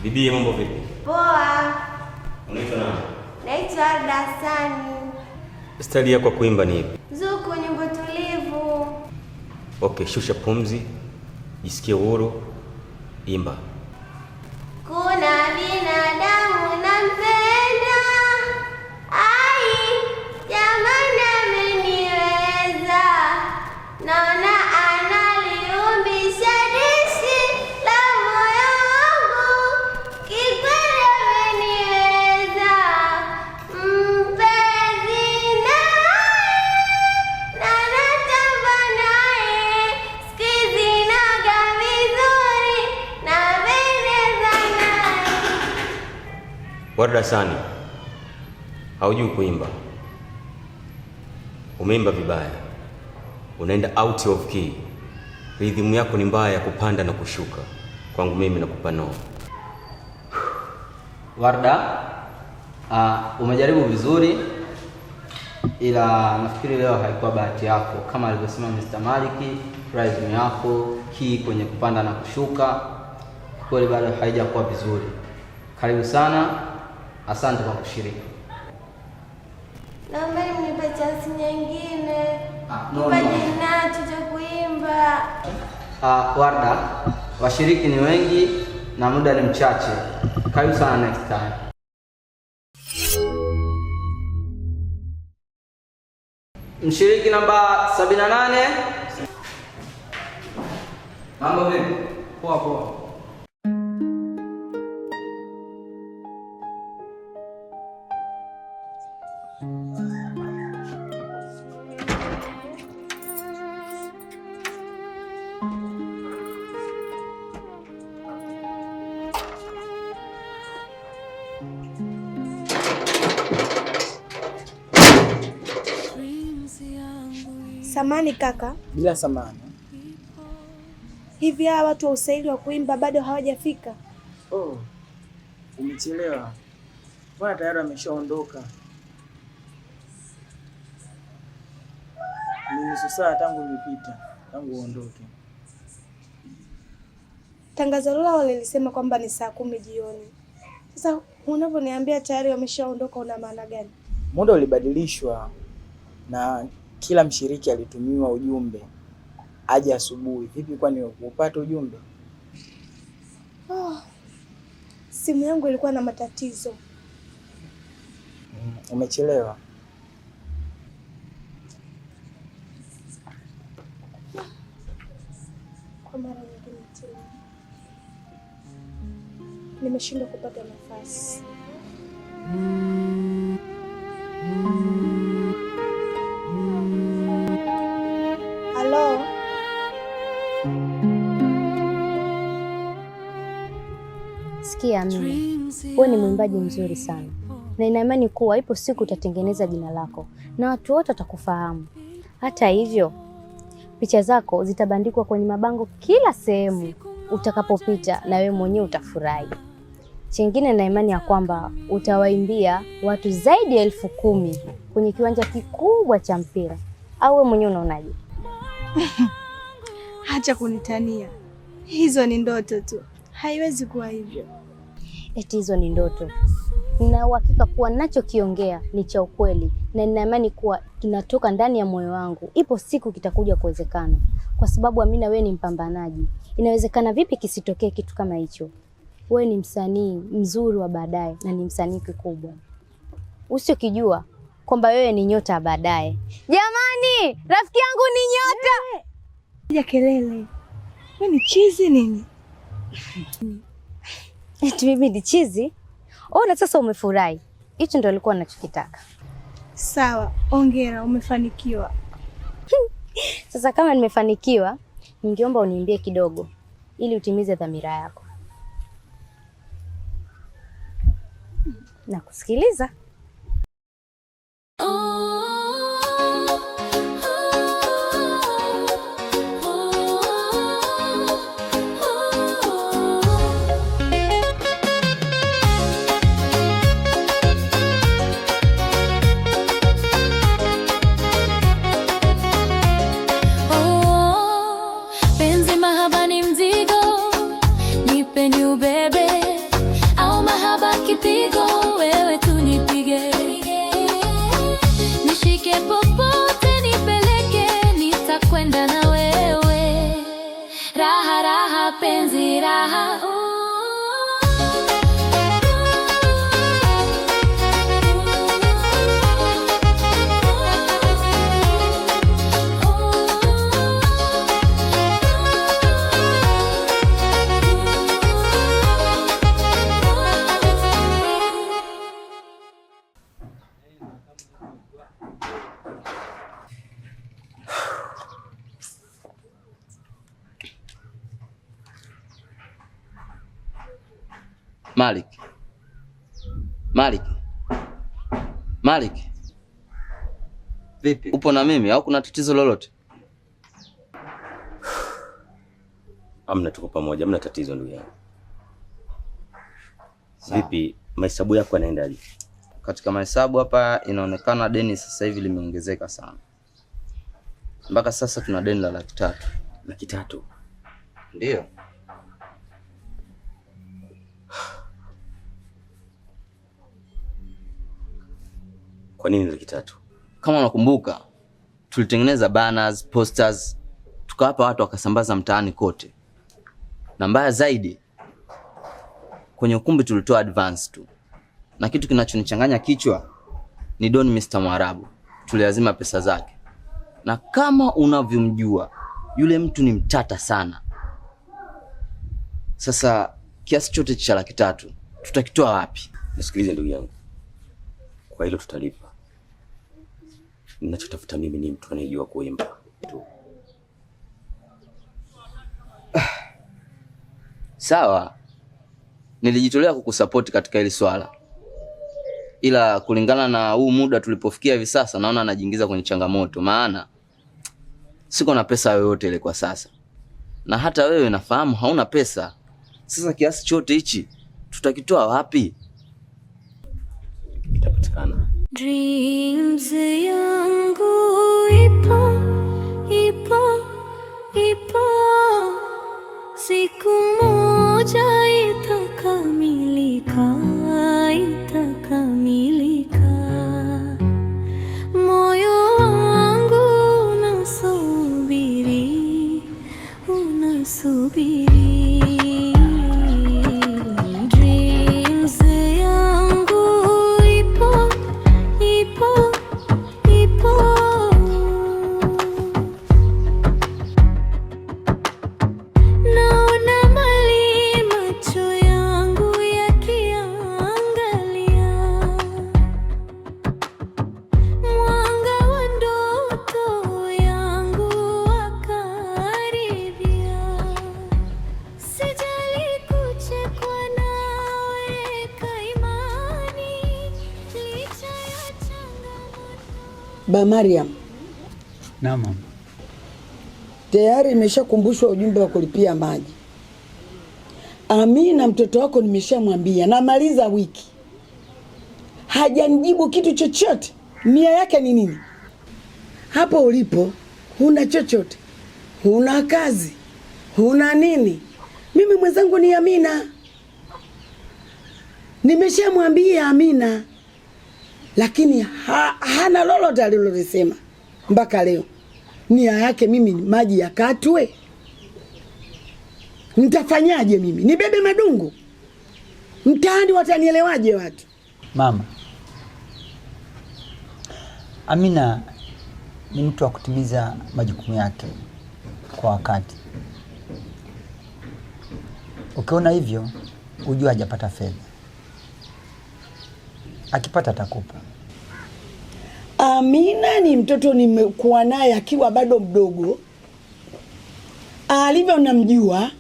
Bibi, mambo vipi? Poa. Unaitwa nani? Naitwa Dasani. Style yako kuimba ni ipi? Zuku, nyimbo tulivu. Okay, shusha pumzi. Jisikie huru. Imba. Kuna binadamu nampenda. Ai, jamani ameniweza. Naona analiumbisha dishi la moyo wangu. Kikweli ameniweza. Mpenzi naye na natamba naye. Sikizi naga vizuri na pendeza naye. Warda Sani. Haujui kuimba. Umeimba vibaya. Unaenda out of key. Rhythm yako ni mbaya ya kupanda na kushuka. Kwangu mimi nakupa no. Warda, umejaribu vizuri, ila nafikiri leo haikuwa bahati yako. Kama alivyosema Mr. Maliki, rhythm yako key kwenye kupanda na kushuka kweli bado haijakuwa vizuri. Karibu sana, asante kwa kushiriki. Naomba mnipe chance nyingine. No. Nacho cha kuimba. Warda, washiriki ni wengi na muda ni mchache. Karibu sana next time. Mshiriki namba 78. Mambo vipi? Poa poa. Samani kaka. Bila samani. Hivi hawa watu wa usaili wa kuimba bado hawajafika? Oh, umechelewa. Mbona tayari wameshaondoka? Ni nusu saa tangu nilipita, tangu uondoke. Tangazo lao lilisema kwamba ni saa 10 jioni. Sasa unavyoniambia tayari wameshaondoka una maana gani? Muda ulibadilishwa na kila mshiriki alitumiwa ujumbe aje asubuhi. Vipi kwani upate ujumbe? Simu yangu ilikuwa na matatizo. Umechelewa. Kwa mara nyingine tena nimeshindwa kupata nafasi. Halo. Sikia Amina, wewe ni mwimbaji mzuri sana na ina imani kuwa ipo siku utatengeneza jina lako na watu wote watakufahamu. Hata hivyo, picha zako zitabandikwa kwenye mabango kila sehemu utakapopita na wewe mwenyewe utafurahi. Chengine na imani ya kwamba utawaimbia watu zaidi ya 10,000 kwenye kiwanja kikubwa cha mpira. Au wewe mwenyewe unaonaje? Acha kunitania. Hizo ni ndoto tu. Haiwezi kuwa hivyo. Eti hizo ni ndoto. Nina uhakika kuwa ninachokiongea ni cha ukweli na nina imani kuwa kinatoka ndani ya moyo wangu. Ipo siku kitakuja kuwezekana. Kwa sababu Amina, wewe ni mpambanaji. Inawezekana vipi kisitokee kitu kama hicho? Wewe ni msanii mzuri wa baadaye na ni msanii mkubwa. Usiokijua kwamba wewe ni nyota baadaye. Jamani, rafiki yangu ni nyota. Ya kelele. Wewe ni chizi nini? Eti mimi ni chizi? Ona sasa umefurahi. Hicho ndio alikuwa anachokitaka. Sawa, hongera, umefanikiwa. Sasa kama nimefanikiwa, ningeomba uniimbie kidogo ili utimize dhamira yako. Na kusikiliza. Penzi mahaba ni mzigo, nipe ni ubebe, mapigo, wewe tunipige. Nishike popote nipeleke, nitakwenda na wewe. Raha raha penzi raha. Malik. Malik. Malik. Vipi? Upo na mimi au kuna tatizo lolote? Amna, tuko pamoja, amna tatizo ndugu yangu. Vipi mahesabu yako yanaendaje? Katika mahesabu hapa inaonekana deni sasa hivi limeongezeka sana. Mpaka sasa tuna deni la 300,000. 300,000? Ndio. Kwa nini 300,000? Kama unakumbuka, tulitengeneza banners, posters, tukawapa watu wakasambaza mtaani kote. Na mbaya zaidi, kwenye ukumbi tulitoa advance tu. Na kitu kinachonichanganya kichwa ni Don Mr. Mwarabu. Tuliazima pesa zake. Na kama unavyomjua, yule mtu ni mtata sana. Sasa kiasi chote cha 300,000 tutakitoa wapi? Nisikilize ndugu yangu. Kwa hilo tutalipa. Ninachotafuta mimi ni mtu anayejua kuimba tu. Sawa. Nilijitolea kukusupport katika hili swala. Ila kulingana na huu muda tulipofikia hivi sasa, naona anajiingiza kwenye changamoto, maana siko na pesa yoyote ile kwa sasa. Na hata wewe nafahamu hauna pesa. Sasa kiasi chote hichi tutakitoa wapi? Itapatikana. Dreams yangu ipo, ipo, ipo. Siku moja itakamilika, itakamilika. Moyo wangu unasubiri, unasubiri. Dreams yangu ipo, ipo, ipo. Naona mbali macho yangu yakiangalia, mwanga wa ndoto yangu wakaribia. Sijali kuchekwa nawe kaimani, licha ya changamoto. Ba Mariam. Naam mama. Tayari imeshakumbushwa ujumbe wa kulipia maji. Amina mtoto wako nimeshamwambia, namaliza wiki. Hajanijibu kitu chochote. Nia yake ni nini? Hapo ulipo huna chochote. Huna kazi. Huna nini? Mimi mwenzangu ni Amina. Nimeshamwambia Amina. Lakini hana lolote alilolisema mpaka leo. Nia yake mimi maji yakatwe. Nitafanyaje mimi? Nibebe madungu? Mtaani watanielewaje watu? Mama, Amina ni mtu wa kutimiza majukumu yake kwa wakati. Ukiona hivyo, ujue hajapata fedha. Akipata atakupa. Amina ni mtoto nimekuwa naye akiwa bado mdogo. Alivyo unamjua,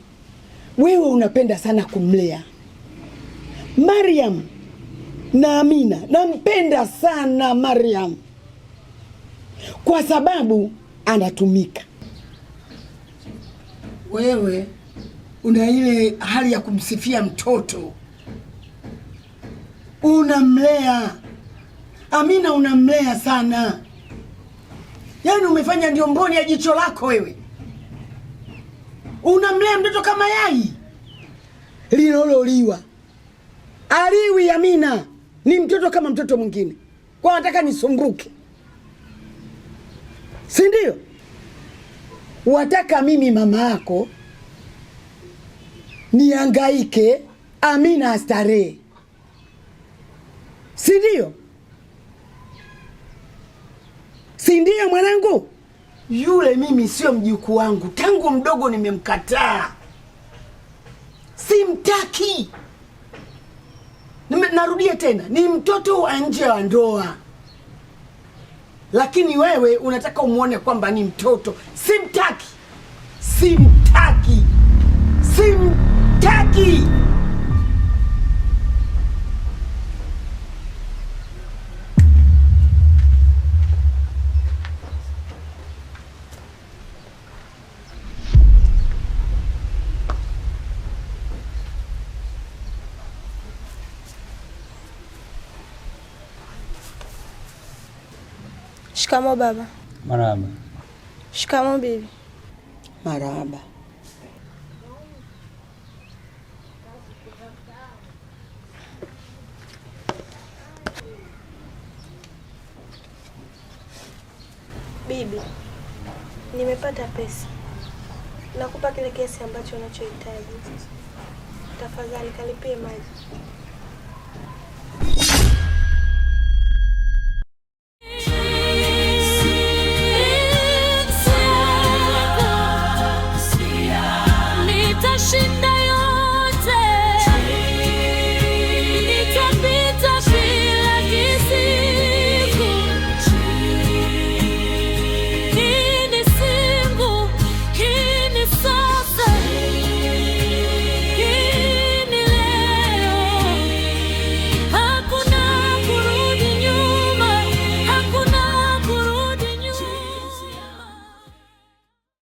wewe unapenda sana kumlea. Mariam na Amina, nampenda sana Mariam kwa sababu anatumika. Wewe una ile hali ya kumsifia mtoto. Unamlea. Amina unamlea sana. Yaani umefanya ndio mboni ya jicho lako wewe. Unamlea mtoto kama yai lilololiwa. Aliwi Amina ni mtoto kama mtoto mwingine, kwa nataka nisumbuke, si ndio? Wataka mimi mama yako nihangaike, Amina astarehe, si ndio? Si ndio mwanangu? Yule mimi sio mjukuu wangu, tangu mdogo nimemkataa, simtaki. Narudia tena, ni mtoto wa nje wa ndoa, lakini wewe unataka umuone kwamba ni mtoto. Simtaki, simtaki, simtaki. Shikamo baba. Marahaba. Shikamo bibi. Marahaba. Bibi, nimepata pesa. Nakupa kile kiasi ambacho unachohitaji. Tafadhali kalipie maji. Nitashinda.